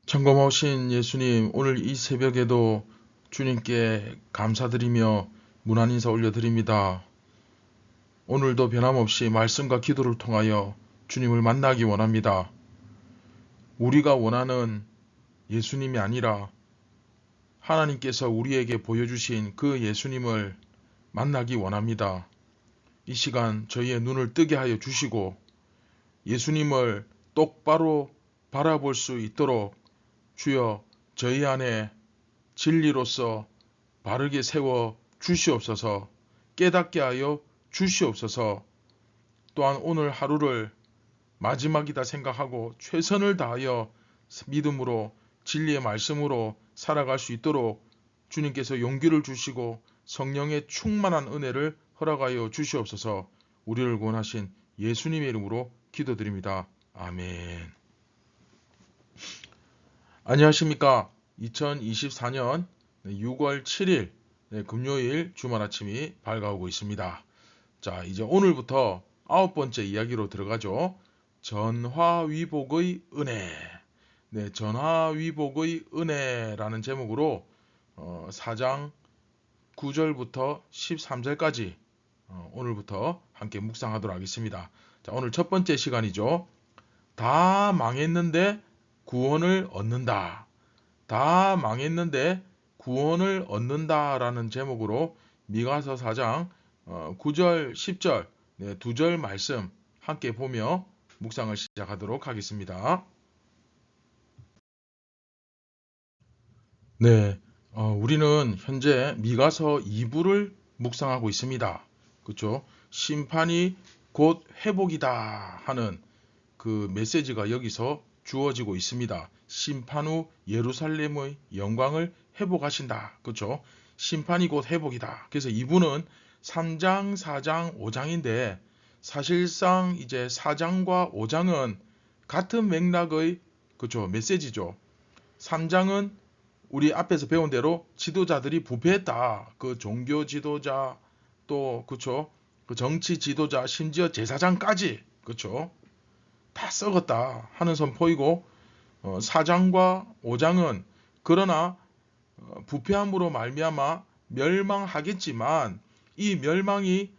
참고하신 예수님, 오늘 이 새벽에도 주님께 감사드리며 문안 인사 올려드립니다. 오늘도 변함없이 말씀과 기도를 통하여 주님을 만나기 원합니다. 우리가 원하는 예수님이 아니라 하나님께서 우리에게 보여주신 그 예수님을 만나기 원합니다. 이 시간 저희의 눈을 뜨게 하여 주시고 예수님을 똑바로 바라볼 수 있도록 주여 저희 안에 진리로서 바르게 세워 주시옵소서. 깨닫게 하여 주시옵소서. 또한 오늘 하루를 마지막이다 생각하고 최선을 다하여 믿음으로 진리의 말씀으로 살아갈 수 있도록 주님께서 용기를 주시고 성령의 충만한 은혜를 허락하여 주시옵소서. 우리를 구원하신 예수님의 이름으로 기도드립니다. 아멘. 안녕하십니까. 2024년 6월 7일 금요일 주말 아침이 밝아오고 있습니다. 자, 이제 오늘부터 9번째 이야기로 들어가죠. 전화위복의 은혜. 네, 전화위복의 은혜라는 제목으로 4장 9절부터 13절까지 오늘부터 함께 묵상하도록 하겠습니다. 자, 오늘 첫 번째 시간이죠. 다 망했는데 구원을 얻는다. 다 망했는데 구원을 얻는다라는 제목으로 미가서 4장 9절, 10절 두 절 말씀 함께 보며 묵상을 시작하도록 하겠습니다. 네, 우리는 현재 미가서 2부를 묵상하고 있습니다. 그렇죠? 심판이 곧 회복이다 하는 그 메시지가 여기서 주어지고 있습니다. 심판 후 예루살렘의 영광을 회복하신다. 그렇죠? 심판이 곧 회복이다. 그래서 이분은 3장, 4장, 5장인데 사실상 이제 4장과 5장은 같은 맥락의 그렇죠? 메시지죠. 3장은 우리 앞에서 배운 대로 지도자들이 부패했다. 그 종교 지도자 또 그렇죠? 그 정치 지도자 심지어 제사장까지 그렇죠? 다 썩었다 하는 선포이고 4장과 5장은 그러나 부패함으로 말미암아 멸망하겠지만 이 멸망이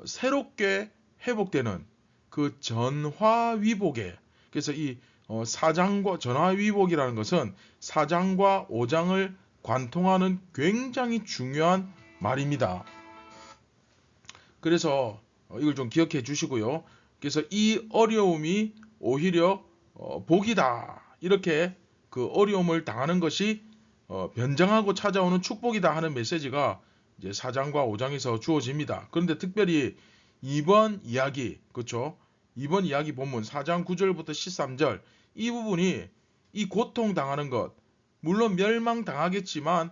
새롭게 회복되는 그 전화위복에 그래서 이 4장과 전화위복이라는 것은 4장과 5장을 관통하는 굉장히 중요한 말입니다. 그래서 이걸 좀 기억해 주시고요. 그래서 이 어려움이 오히려 복이다. 이렇게 그 어려움을 당하는 것이 변장하고 찾아오는 축복이다 하는 메시지가 이제 4장과 5장에서 주어집니다. 그런데 특별히 이번 이야기, 그렇죠? 이번 이야기 본문 4장 9절부터 13절 이 부분이 이 고통 당하는 것, 물론 멸망 당하겠지만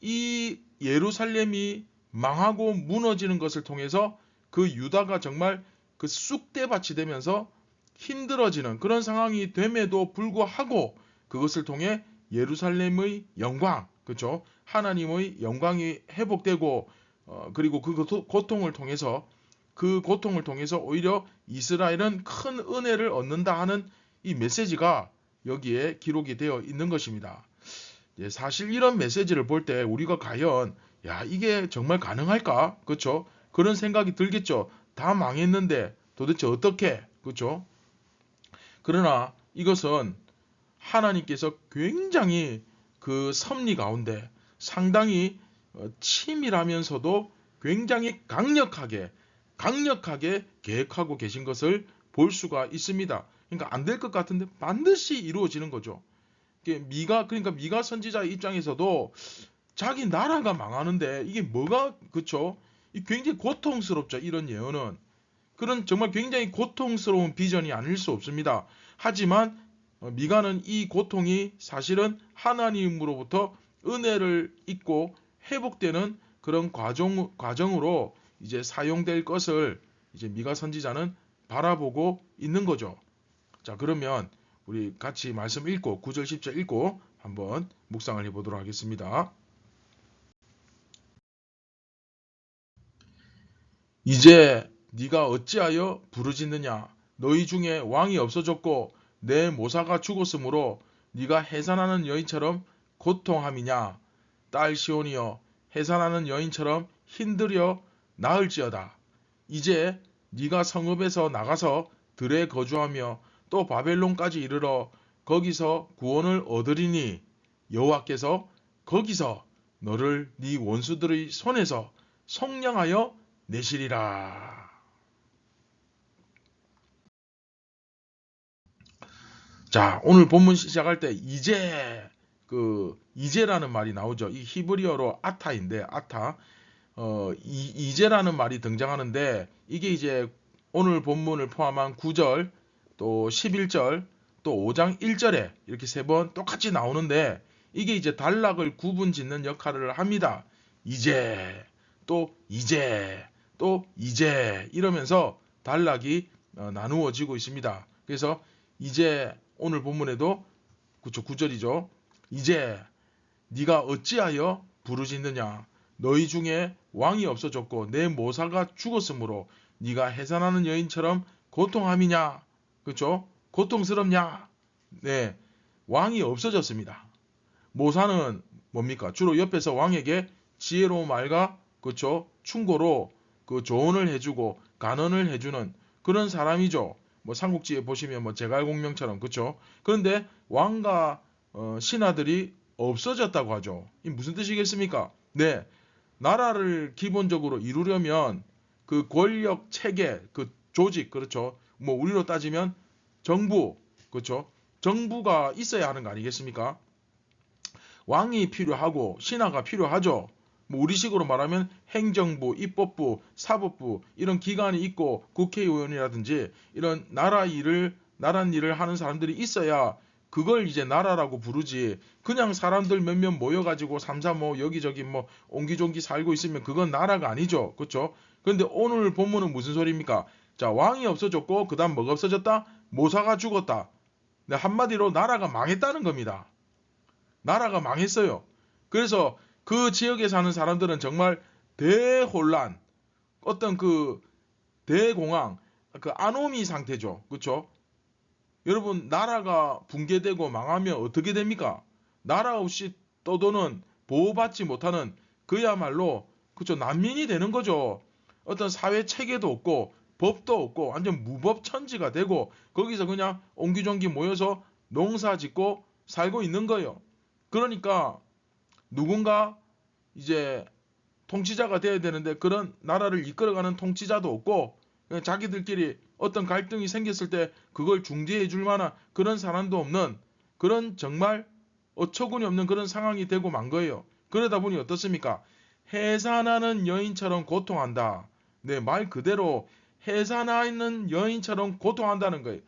이 예루살렘이 망하고 무너지는 것을 통해서 그 유다가 정말 그 쑥대밭이 되면서 힘들어지는 그런 상황이 됨에도 불구하고 그것을 통해 예루살렘의 영광, 그렇죠? 하나님의 영광이 회복되고 그리고 그 고통을 통해서 오히려 이스라엘은 큰 은혜를 얻는다 하는 이 메시지가 여기에 기록이 되어 있는 것입니다. 사실 이런 메시지를 볼 때 우리가 과연 이게 정말 가능할까? 그렇죠? 그런 생각이 들겠죠. 다 망했는데 도대체 어떻게? 그렇죠? 그러나 이것은 하나님께서 굉장히 그 섭리 가운데 상당히 치밀하면서도 굉장히 강력하게 계획하고 계신 것을 볼 수가 있습니다. 그러니까 안 될 것 같은데 반드시 이루어지는 거죠. 그러니까 미가 선지자의 입장에서도 자기 나라가 망하는데 이게 뭐가 그쵸? 굉장히 고통스럽죠. 이런 예언은. 그런 정말 굉장히 고통스러운 비전이 아닐 수 없습니다. 하지만 미가는 이 고통이 사실은 하나님으로부터 은혜를 입고 회복되는 그런 과정으로 이제 사용될 것을 이제 미가 선지자는 바라보고 있는 거죠. 자, 그러면 우리 같이 말씀 읽고 9절 10절 읽고 한번 묵상을 해보도록 하겠습니다. 이제 네가 어찌하여 부르짖느냐? 너희 중에 왕이 없어졌고 내 모사가 죽었으므로 네가 해산하는 여인처럼 고통함이냐. 딸 시온이여 해산하는 여인처럼 힘들여 나을지어다. 이제 네가 성읍에서 나가서 들에 거주하며 또 바벨론까지 이르러 거기서 구원을 얻으리니 여호와께서 거기서 너를 네 원수들의 손에서 속량하여 내시리라. 자, 오늘 본문 시작할 때 이제라는 말이 나오죠. 이 히브리어로 아타인데 아타. 이제라는 말이 등장하는데 이게 이제 오늘 본문을 포함한 9절 또 11절 또 5장 1절에 이렇게 세 번 똑같이 나오는데 이게 이제 단락을 구분 짓는 역할을 합니다. 이제 또 이제 또 이제 이러면서 단락이 나누어지고 있습니다. 그래서 이제 오늘 본문에도 그쵸 9절이죠. 이제 네가 어찌하여 부르짖느냐. 너희 중에 왕이 없어졌고 내 모사가 죽었으므로 네가 해산하는 여인처럼 고통함이냐. 그렇죠? 고통스럽냐. 네, 왕이 없어졌습니다. 모사는 뭡니까? 주로 옆에서 왕에게 지혜로운 말과 그렇죠? 충고로 그 조언을 해주고 간언을 해주는 그런 사람이죠. 뭐 삼국지에 보시면 뭐 제갈공명처럼 그렇죠? 그런데 왕과 신하들이 없어졌다고 하죠. 이 무슨 뜻이겠습니까? 네, 나라를 기본적으로 이루려면 그 권력 체계, 그 조직, 그렇죠? 뭐 우리로 따지면 정부, 그렇죠? 정부가 있어야 하는 거 아니겠습니까? 왕이 필요하고 신하가 필요하죠. 뭐 우리식으로 말하면 행정부, 입법부, 사법부 이런 기관이 있고 국회의원이라든지 이런 나라 일을 하는 사람들이 있어야 그걸 이제 나라라고 부르지. 그냥 사람들 몇몇 모여가지고 삼삼오오 여기저기 뭐 옹기종기 살고 있으면 그건 나라가 아니죠. 그렇죠? 그런데 오늘 본문은 무슨 소리입니까? 자, 왕이 없어졌고 그 다음 뭐가 없어졌다? 모사가 죽었다. 네, 한마디로 나라가 망했다는 겁니다. 나라가 망했어요. 그래서 그 지역에 사는 사람들은 정말 대혼란, 어떤 그 대공황, 그 아노미 상태죠. 그렇죠? 여러분, 나라가 붕괴되고 망하면 어떻게 됩니까? 나라 없이 떠도는 보호받지 못하는 그야말로 그쵸 난민이 되는 거죠. 어떤 사회 체계도 없고 법도 없고 완전 무법천지가 되고 거기서 그냥 옹기종기 모여서 농사 짓고 살고 있는 거예요. 그러니까 누군가 이제 통치자가 돼야 되는데 그런 나라를 이끌어가는 통치자도 없고 그냥 자기들끼리 어떤 갈등이 생겼을 때 그걸 중재해 줄 만한 그런 사람도 없는 그런 정말 어처구니 없는 그런 상황이 되고 만 거예요. 그러다 보니 어떻습니까? 해산하는 여인처럼 고통한다. 네, 말 그대로 해산하는 여인처럼 고통한다는 거예요.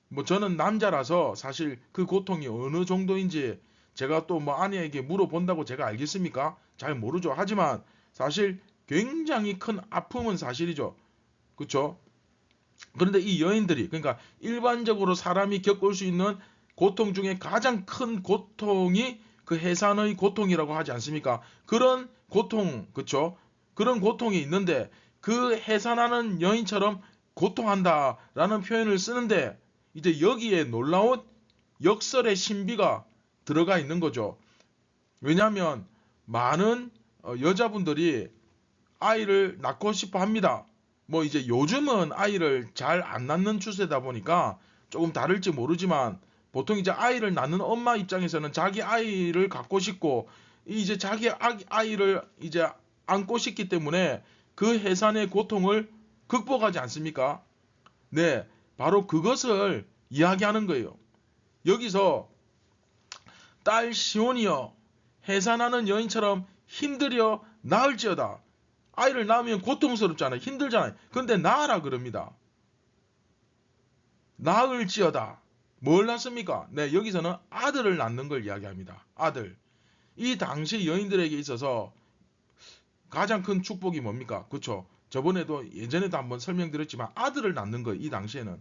뭐 저는 남자라서 사실 그 고통이 어느 정도인지 제가 또 뭐 아내에게 물어본다고 제가 알겠습니까? 잘 모르죠. 하지만 사실 굉장히 큰 아픔은 사실이죠. 그렇죠? 그런데 이 여인들이 그러니까 일반적으로 사람이 겪을 수 있는 고통 중에 가장 큰 고통이 그 해산의 고통이라고 하지 않습니까? 그런 고통, 그렇죠? 그런 고통이 있는데 그 해산하는 여인처럼 고통한다라는 표현을 쓰는데 이제 여기에 놀라운 역설의 신비가 들어가 있는 거죠. 왜냐하면 많은 여자분들이 아이를 낳고 싶어 합니다. 뭐 이제 요즘은 아이를 잘 안 낳는 추세다 보니까 조금 다를지 모르지만 보통 이제 아이를 낳는 엄마 입장에서는 자기 아이를 갖고 싶고 이제 자기 아이를 이제 안고 싶기 때문에 그 해산의 고통을 극복하지 않습니까? 네, 바로 그것을 이야기하는 거예요. 여기서 딸 시온이여 해산하는 여인처럼 힘들여 나을지어다. 아이를 낳으면 고통스럽잖아요. 힘들잖아요. 근데 낳으라 그럽니다. 낳을지어다. 뭘 낳습니까? 네, 여기서는 아들을 낳는 걸 이야기합니다. 아들. 이 당시 여인들에게 있어서 가장 큰 축복이 뭡니까? 그렇죠? 저번에도 예전에도 한번 설명드렸지만 아들을 낳는 거예요. 이 당시에는.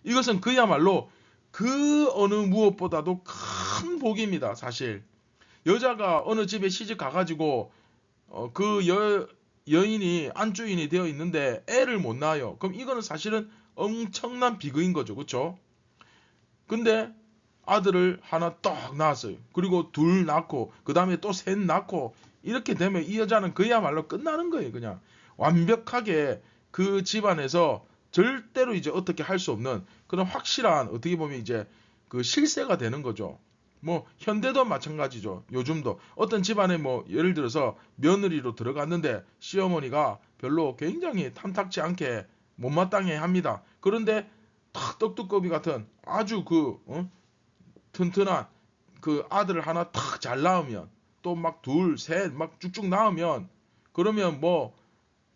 이것은 그야말로 그 어느 무엇보다도 큰 복입니다. 사실. 여자가 어느 집에 시집 가가지고 그 여인이 안주인이 되어 있는데 애를 못 낳아요. 그럼 이거는 사실은 엄청난 비극인 거죠. 그렇죠? 근데 아들을 하나 떡 낳았어요. 그리고 둘 낳고 그 다음에 또 셋 낳고 이렇게 되면 이 여자는 그야말로 끝나는 거예요. 그냥 완벽하게 그 집안에서 절대로 이제 어떻게 할 수 없는 그런 확실한 어떻게 보면 이제 그 실세가 되는 거죠. 뭐 현대도 마찬가지죠. 요즘도 어떤 집안에 뭐 예를 들어서 며느리로 들어갔는데 시어머니가 별로 굉장히 탐탁지 않게 못마땅해 합니다. 그런데 탁 떡두꺼비 같은 아주 튼튼한 그 아들을 하나 탁 잘 낳으면 또 막 둘, 셋 막 쭉쭉 낳으면 그러면 뭐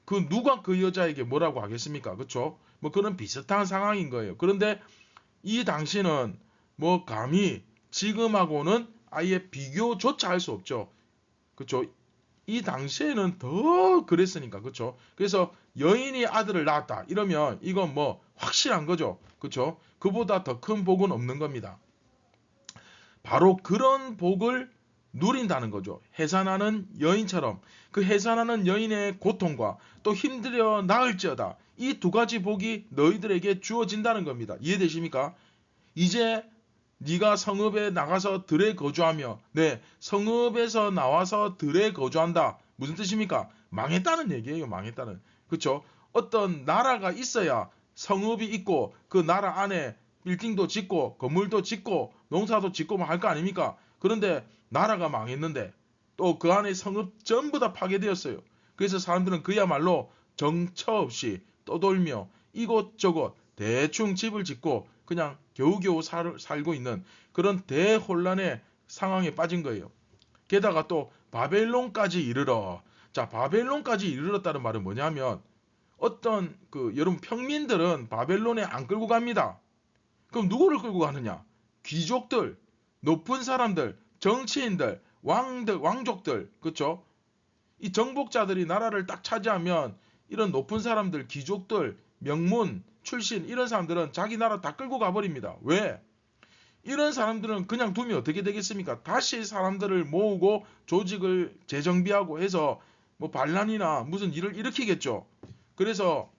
그 누가 그 여자에게 뭐라고 하겠습니까? 그렇죠? 뭐 그런 비슷한 상황인 거예요. 그런데 이 당시는 뭐 감히 지금하고는 아예 비교조차 할 수 없죠. 그렇죠? 이 당시에는 더 그랬으니까. 그렇죠? 그래서 여인이 아들을 낳았다. 이러면 이건 뭐 확실한 거죠. 그렇죠? 그보다 더 큰 복은 없는 겁니다. 바로 그런 복을 누린다는 거죠. 해산하는 여인처럼 그 해산하는 여인의 고통과 또 힘들여 나을지어다. 이 두 가지 복이 너희들에게 주어진다는 겁니다. 이해되십니까? 이제 네가 성읍에 나가서 들에 거주하며 성읍에서 나와서 들에 거주한다. 무슨 뜻입니까? 망했다는 얘기예요. 망했다는. 그렇죠? 어떤 나라가 있어야 성읍이 있고 그 나라 안에 빌딩도 짓고 건물도 짓고 농사도 짓고 뭐 할 거 아닙니까? 그런데 나라가 망했는데 또 그 안에 성읍 전부 다 파괴되었어요. 그래서 사람들은 그야말로 정처 없이 떠돌며 이곳저곳 대충 집을 짓고 그냥 겨우겨우 살고 있는 그런 대혼란의 상황에 빠진 거예요. 게다가 또 바벨론까지 이르러. 자, 바벨론까지 이르렀다는 말은 뭐냐면 어떤 여러분 평민들은 바벨론에 안 끌고 갑니다. 그럼 누구를 끌고 가느냐? 귀족들, 높은 사람들, 정치인들, 왕들, 왕족들, 그렇죠? 이 정복자들이 나라를 딱 차지하면 이런 높은 사람들, 귀족들, 명문, 출신 이런 사람들은 자기 나라 다 끌고 가버립니다. 왜? 이런 사람들은 그냥 두면 어떻게 되겠습니까? 다시 사람들을 모으고 조직을 재정비하고 해서 뭐 반란이나 무슨 일을 일으키겠죠. 그래서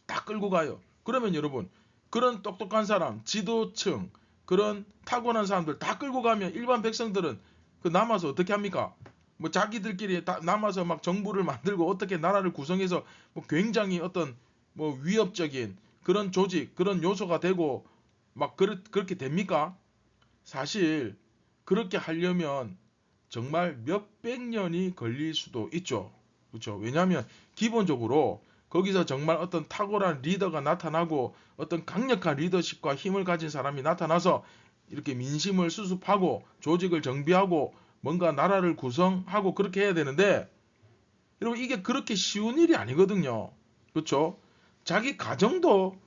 다 끌고 가요. 그러면 여러분 그런 똑똑한 사람, 지도층, 그런 타고난 사람들 다 끌고 가면 일반 백성들은 그 남아서 어떻게 합니까? 뭐 자기들끼리 다 남아서 막 정부를 만들고 어떻게 나라를 구성해서 뭐 굉장히 어떤 뭐 위협적인 그런 조직, 그런 요소가 되고 막 그렇게 됩니까? 사실 그렇게 하려면 정말 몇백 년이 걸릴 수도 있죠. 그렇죠? 왜냐하면 기본적으로 거기서 정말 어떤 탁월한 리더가 나타나고 어떤 강력한 리더십과 힘을 가진 사람이 나타나서 이렇게 민심을 수습하고 조직을 정비하고 뭔가 나라를 구성하고 그렇게 해야 되는데 여러분 이게 그렇게 쉬운 일이 아니거든요. 그렇죠? 자기 가정도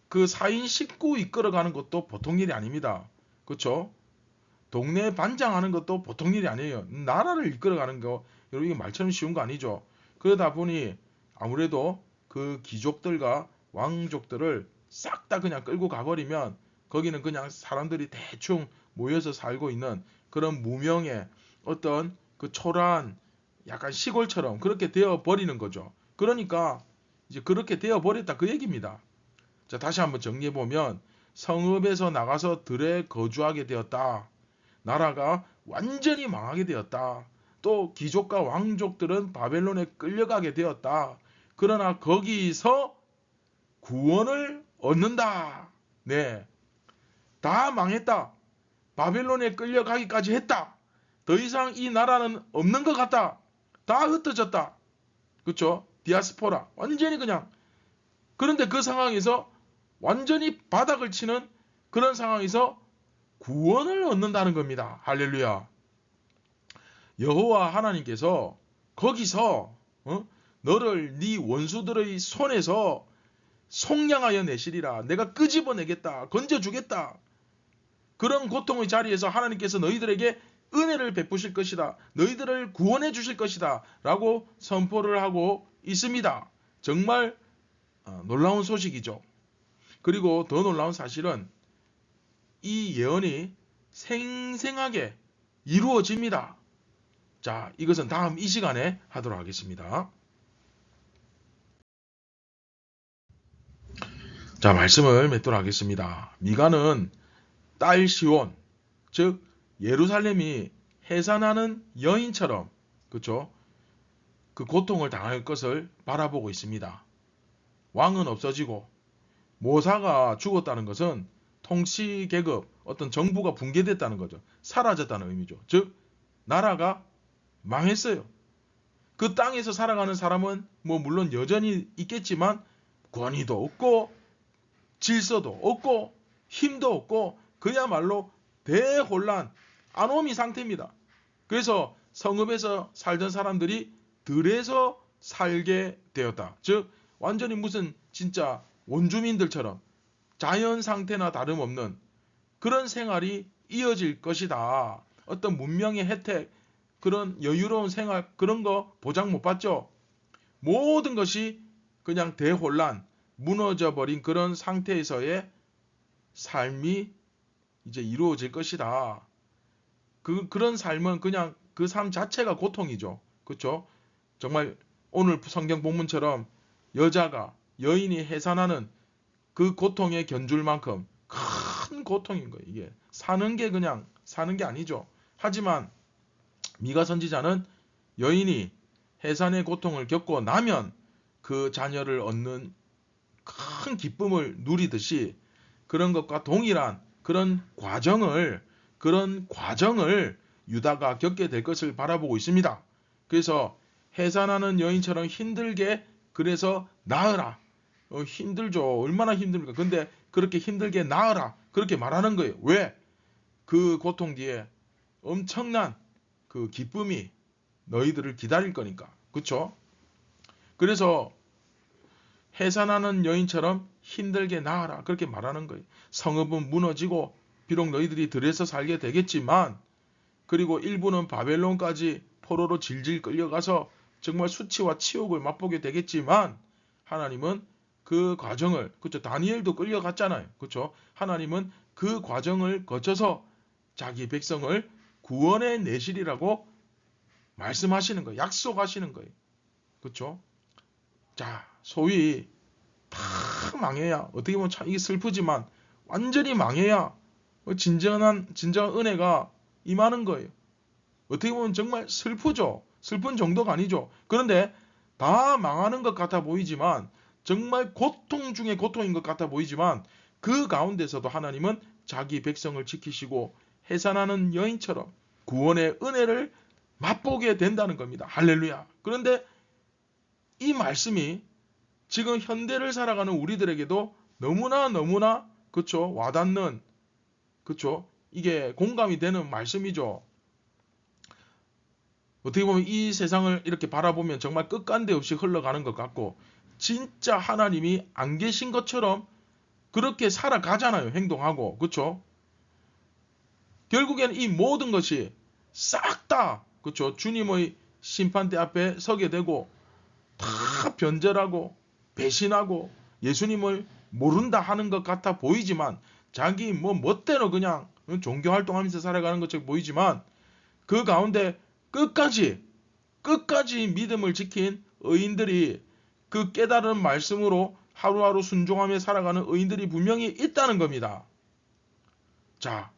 그 4인 식구 이끌어가는 것도 보통 일이 아닙니다. 그렇죠? 동네 반장하는 것도 보통 일이 아니에요. 나라를 이끌어가는 거 여러분 이게 말처럼 쉬운 거 아니죠. 그러다 보니 아무래도 그 귀족들과 왕족들을 싹 다 그냥 끌고 가버리면 거기는 그냥 사람들이 대충 모여서 살고 있는 그런 무명의 어떤 그 초라한 약간 시골처럼 그렇게 되어 버리는 거죠. 그러니까 이제 그렇게 되어 버렸다 그 얘기입니다. 자, 다시 한번 정리해 보면 성읍에서 나가서 들에 거주하게 되었다. 나라가 완전히 망하게 되었다. 또 귀족과 왕족들은 바벨론에 끌려가게 되었다. 그러나 거기서 구원을 얻는다. 네. 다 망했다. 바벨론에 끌려가기까지 했다. 더 이상 이 나라는 없는 것 같다. 다 흩어졌다. 그렇죠? 디아스포라. 완전히 그냥. 그런데 그 상황에서 완전히 바닥을 치는 그런 상황에서 구원을 얻는다는 겁니다. 할렐루야. 여호와 하나님께서 거기서 너를 네 원수들의 손에서 속량하여 내시리라. 내가 끄집어내겠다. 건져주겠다. 그런 고통의 자리에서 하나님께서 너희들에게 은혜를 베푸실 것이다. 너희들을 구원해 주실 것이다. 라고 선포를 하고 있습니다. 정말 놀라운 소식이죠. 그리고 더 놀라운 사실은 이 예언이 생생하게 이루어집니다. 자, 이것은 다음 이 시간에 하도록 하겠습니다. 자, 말씀을 맺도록 하겠습니다. 미가는 딸 시온, 즉 예루살렘이 해산하는 여인처럼 그렇죠? 그 고통을 당할 것을 바라보고 있습니다. 왕은 없어지고 모사가 죽었다는 것은 통치 계급, 어떤 정부가 붕괴됐다는 거죠. 사라졌다는 의미죠. 즉 나라가 망했어요. 그 땅에서 살아가는 사람은 뭐 물론 여전히 있겠지만 권위도 없고 질서도 없고 힘도 없고 그야말로 대혼란, 아노미 상태입니다. 그래서 성읍에서 살던 사람들이 들에서 살게 되었다. 즉 완전히 무슨 진짜 원주민들처럼 자연 상태나 다름없는 그런 생활이 이어질 것이다. 어떤 문명의 혜택, 그런 여유로운 생활, 그런 거 보장 못 받죠. 모든 것이 그냥 대혼란, 무너져버린 그런 상태에서의 삶이 이제 이루어질 것이다. 그런 삶은 그냥 그 삶 자체가 고통이죠. 그렇죠? 정말 오늘 성경 본문처럼 여인이 해산하는 그 고통에 견줄 만큼 큰 고통인 거예요. 이게 사는 게 그냥 사는 게 아니죠. 하지만 미가 선지자는 여인이 해산의 고통을 겪고 나면 그 자녀를 얻는 큰 기쁨을 누리듯이 그런 것과 동일한 그런 과정을 유다가 겪게 될 것을 바라보고 있습니다. 그래서 해산하는 여인처럼 힘들게 그래서 낳으라. 힘들죠. 얼마나 힘듭니까? 근데 그렇게 힘들게 낳으라. 그렇게 말하는 거예요. 왜? 그 고통 뒤에 엄청난 그 기쁨이 너희들을 기다릴 거니까. 그렇죠? 그래서 해산하는 여인처럼 힘들게 낳아라. 그렇게 말하는 거예요. 성읍은 무너지고 비록 너희들이 들에서 살게 되겠지만 그리고 일부는 바벨론까지 포로로 질질 끌려가서 정말 수치와 치욕을 맛보게 되겠지만 하나님은 그 과정을 그렇죠. 다니엘도 끌려갔잖아요. 그렇죠. 하나님은 그 과정을 거쳐서 자기 백성을 구원해 내시리라고 말씀하시는 거예요. 약속하시는 거예요. 그렇죠. 자, 소위 다 망해야 어떻게 보면 참 이게 슬프지만 완전히 망해야 진정한 은혜가 임하는 거예요. 어떻게 보면 정말 슬프죠. 슬픈 정도가 아니죠. 그런데 다 망하는 것 같아 보이지만 정말 고통 중에 고통인 것 같아 보이지만 그 가운데서도 하나님은 자기 백성을 지키시고 해산하는 여인처럼 구원의 은혜를 맛보게 된다는 겁니다. 할렐루야. 그런데 이 말씀이 지금 현대를 살아가는 우리들에게도 너무나 그쵸 와닿는 그쵸 이게 공감이 되는 말씀이죠. 어떻게 보면 이 세상을 이렇게 바라보면 정말 끝간데 없이 흘러가는 것 같고 진짜 하나님이 안 계신 것처럼 그렇게 살아가잖아요. 행동하고 그쵸 결국에는 이 모든 것이 싹 다 그쵸 주님의 심판대 앞에 서게 되고 다 변절하고 배신하고 예수님을 모른다 하는 것 같아 보이지만 자기 멋대로 그냥 종교활동하면서 살아가는 것처럼 보이지만 그 가운데 끝까지 믿음을 지킨 의인들이 그 깨달은 말씀으로 하루하루 순종하며 살아가는 의인들이 분명히 있다는 겁니다. 자,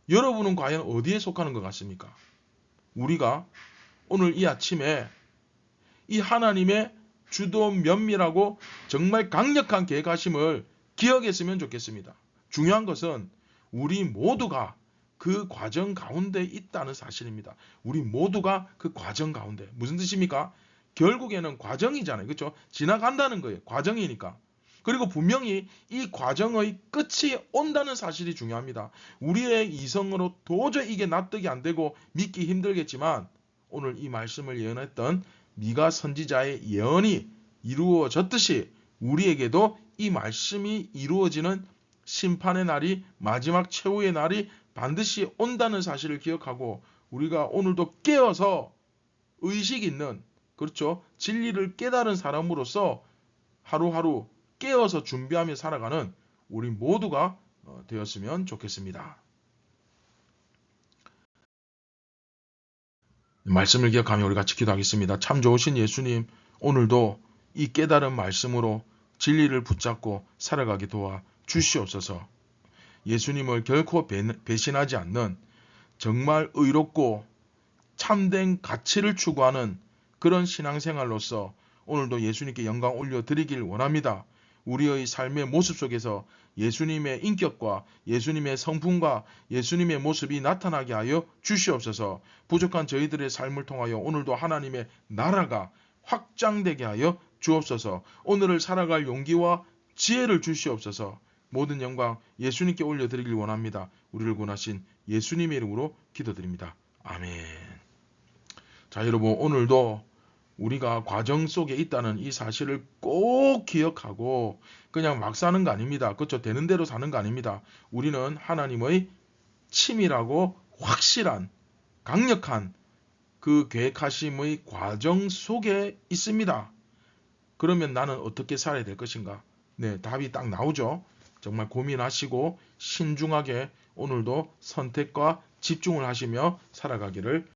여러분은 과연 어디에 속하는 것 같습니까? 우리가 오늘 이 아침에 이 하나님의 주도 면밀하고 정말 강력한 계획하심을 기억했으면 좋겠습니다. 중요한 것은 우리 모두가 그 과정 가운데 있다는 사실입니다. 우리 모두가 그 과정 가운데. 무슨 뜻입니까? 결국에는 과정이잖아요. 그렇죠? 지나간다는 거예요. 과정이니까. 그리고 분명히 이 과정의 끝이 온다는 사실이 중요합니다. 우리의 이성으로 도저히 이게 납득이 안 되고 믿기 힘들겠지만 오늘 이 말씀을 예언했던 미가 선지자의 예언이 이루어졌듯이 우리에게도 이 말씀이 이루어지는 심판의 날이 마지막 최후의 날이 반드시 온다는 사실을 기억하고 우리가 오늘도 깨어서 의식 있는 그렇죠 진리를 깨달은 사람으로서 하루하루 깨어서 준비하며 살아가는 우리 모두가 되었으면 좋겠습니다. 말씀을 기억하며 우리 같이 기도하겠습니다. 참 좋으신 예수님, 오늘도 이 깨달은 말씀으로 진리를 붙잡고 살아가게 도와 주시옵소서. 예수님을 결코 배신하지 않는 정말 의롭고 참된 가치를 추구하는 그런 신앙생활로서 오늘도 예수님께 영광 올려드리길 원합니다. 우리의 삶의 모습 속에서 예수님의 인격과 예수님의 성품과 예수님의 모습이 나타나게 하여 주시옵소서. 부족한 저희들의 삶을 통하여 오늘도 하나님의 나라가 확장되게 하여 주옵소서. 오늘을 살아갈 용기와 지혜를 주시옵소서. 모든 영광 예수님께 올려드리길 원합니다. 우리를 구원하신 예수님의 이름으로 기도드립니다. 아멘. 자, 여러분, 오늘도 우리가 과정 속에 있다는 이 사실을 꼭 기억하고 그냥 막 사는 거 아닙니다. 그렇죠? 되는 대로 사는 거 아닙니다. 우리는 하나님의 치밀하고 확실한 강력한 그 계획하심의 과정 속에 있습니다. 그러면 나는 어떻게 살아야 될 것인가? 네, 답이 딱 나오죠. 정말 고민하시고 신중하게 오늘도 선택과 집중을 하시며 살아가기를